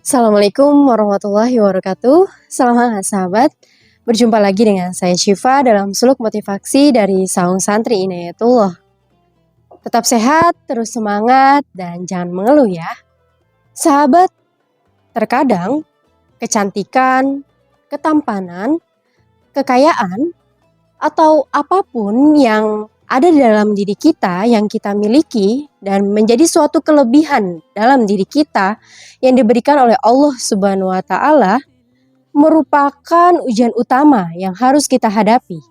Assalamualaikum warahmatullahi wabarakatuh. Salam hangat sahabat. Berjumpa lagi dengan saya Syifa dalam suluk motivasi dari Saung Santri Inayatullah. Tetap sehat, terus semangat, dan jangan mengeluh ya. Sahabat, terkadang kecantikan, ketampanan, kekayaan, atau apapun yang ada di dalam diri kita yang kita miliki dan menjadi suatu kelebihan dalam diri kita yang diberikan oleh Allah Subhanahu wa taala merupakan ujian utama yang harus kita hadapi.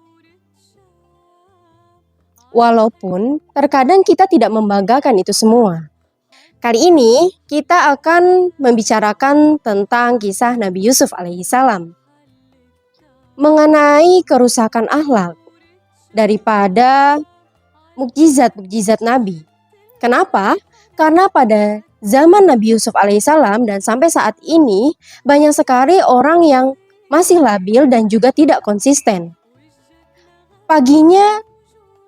Walaupun terkadang kita tidak membanggakan itu semua. Kali ini kita akan membicarakan tentang kisah Nabi Yusuf alaihissalam mengenai kerusakan akhlak daripada mukjizat-mukjizat Nabi. Kenapa? Karena pada zaman Nabi Yusuf alaihissalam dan sampai saat ini banyak sekali orang yang masih labil dan juga tidak konsisten. Paginya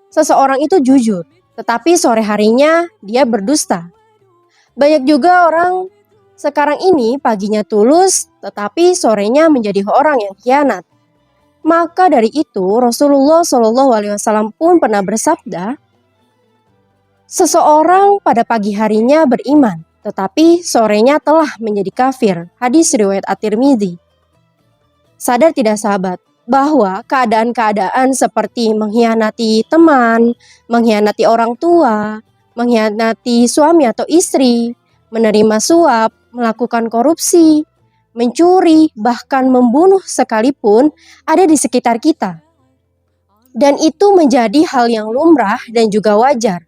seseorang itu jujur, tetapi sore harinya dia berdusta. Banyak juga orang sekarang ini paginya tulus, tetapi sorenya menjadi orang yang khianat. Maka dari itu Rasulullah SAW pun pernah bersabda, seseorang pada pagi harinya beriman, tetapi sorenya telah menjadi kafir. Hadis riwayat At-Tirmidzi. Sadar tidak sahabat, bahwa keadaan-keadaan seperti mengkhianati teman, mengkhianati orang tua, mengkhianati suami atau istri, menerima suap, melakukan korupsi, mencuri, bahkan membunuh sekalipun ada di sekitar kita. Dan itu menjadi hal yang lumrah dan juga wajar.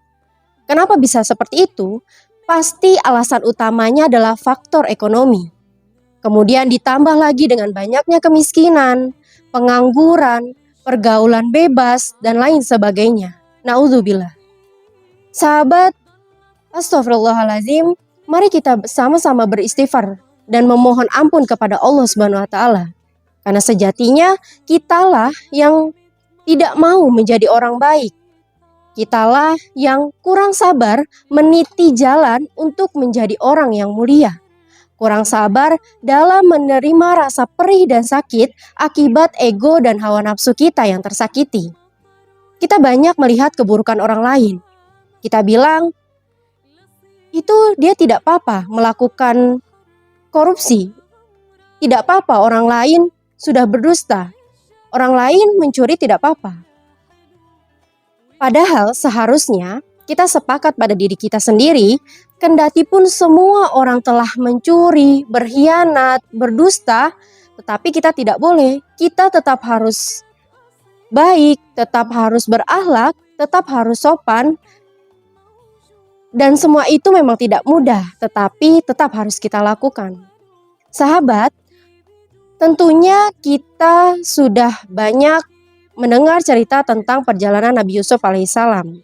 Kenapa bisa seperti itu? Pasti alasan utamanya adalah faktor ekonomi. Kemudian ditambah lagi dengan banyaknya kemiskinan, pengangguran, pergaulan bebas, dan lain sebagainya. Na'udzubillah. Sahabat, astagfirullahalazim, mari kita sama-sama beristighfar dan memohon ampun kepada Allah Subhanahu wa taala. Karena sejatinya kitalah yang tidak mau menjadi orang baik. Kitalah yang kurang sabar meniti jalan untuk menjadi orang yang mulia. Kurang sabar dalam menerima rasa perih dan sakit akibat ego dan hawa nafsu kita yang tersakiti. Kita banyak melihat keburukan orang lain. Kita bilang, itu dia tidak apa-apa melakukan korupsi. Tidak apa-apa orang lain sudah berdusta. Orang lain mencuri tidak apa-apa. Padahal seharusnya kita sepakat pada diri kita sendiri, kendati pun semua orang telah mencuri, berkhianat, berdusta, tetapi kita tidak boleh. Kita tetap harus baik, tetap harus berakhlak, tetap harus sopan. Dan semua itu memang tidak mudah, tetapi tetap harus kita lakukan. Sahabat, tentunya kita sudah banyak mendengar cerita tentang perjalanan Nabi Yusuf alaihissalam.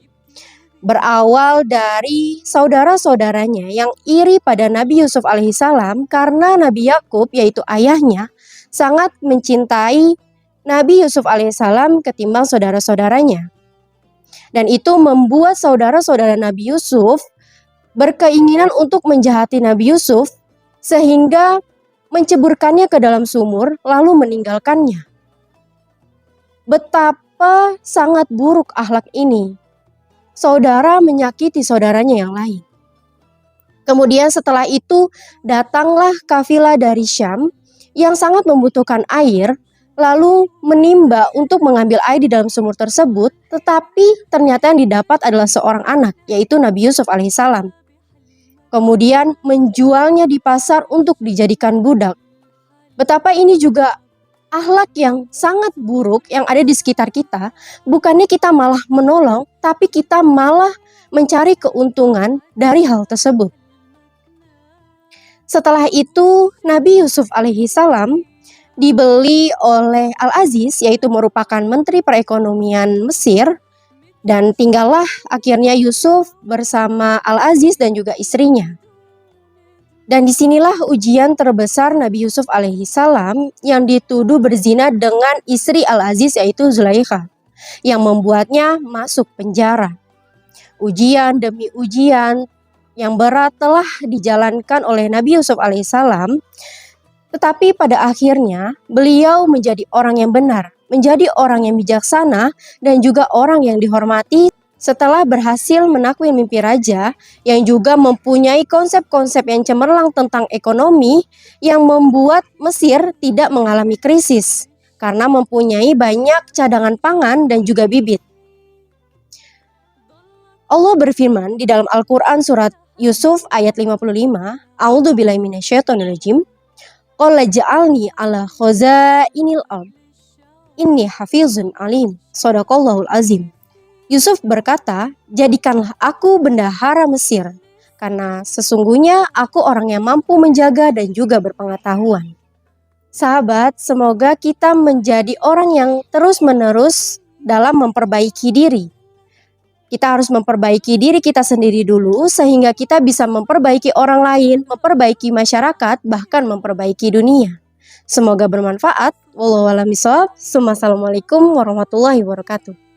Berawal dari saudara-saudaranya yang iri pada Nabi Yusuf alaihissalam karena Nabi Yakub, yaitu ayahnya, sangat mencintai Nabi Yusuf alaihissalam ketimbang saudara-saudaranya. Dan itu membuat saudara-saudara Nabi Yusuf berkeinginan untuk menjahati Nabi Yusuf sehingga menceburkannya ke dalam sumur lalu meninggalkannya. Betapa sangat buruk akhlak ini. Saudara menyakiti saudaranya yang lain. Kemudian setelah itu datanglah kafilah dari Syam yang sangat membutuhkan air, lalu menimba untuk mengambil air di dalam sumur tersebut, tetapi ternyata yang didapat adalah seorang anak, yaitu Nabi Yusuf alaihissalam. Kemudian menjualnya di pasar untuk dijadikan budak. Betapa ini juga akhlak yang sangat buruk yang ada di sekitar kita. Bukannya kita malah menolong, tapi kita malah mencari keuntungan dari hal tersebut. Setelah itu Nabi Yusuf alaihissalam dibeli oleh Al-Aziz, yaitu merupakan Menteri Perekonomian Mesir, dan tinggallah akhirnya Yusuf bersama Al-Aziz dan juga istrinya. Dan disinilah ujian terbesar Nabi Yusuf alaihissalam yang dituduh berzina dengan istri Al-Aziz, yaitu Zulaikha, yang membuatnya masuk penjara. Ujian demi ujian yang berat telah dijalankan oleh Nabi Yusuf alaihissalam, tetapi pada akhirnya beliau menjadi orang yang benar, menjadi orang yang bijaksana, dan juga orang yang dihormati setelah berhasil menakwil mimpi raja yang juga mempunyai konsep-konsep yang cemerlang tentang ekonomi yang membuat Mesir tidak mengalami krisis karena mempunyai banyak cadangan pangan dan juga bibit. Allah berfirman di dalam Al-Quran surat Yusuf ayat 55, A'udzubillahi minasyaitonirrajim, Qala ja'alni ala khazainil ard, inni hafizun alim, Shadaqallahul azim. Yusuf berkata, jadikanlah aku bendahara Mesir, karena sesungguhnya aku orang yang mampu menjaga dan juga berpengetahuan. Sahabat, semoga kita menjadi orang yang terus-menerus dalam memperbaiki diri. Kita harus memperbaiki diri kita sendiri dulu, sehingga kita bisa memperbaiki orang lain, memperbaiki masyarakat, bahkan memperbaiki dunia. Semoga bermanfaat. Wallahu a'lam bishawab. Assalamualaikum warahmatullahi wabarakatuh.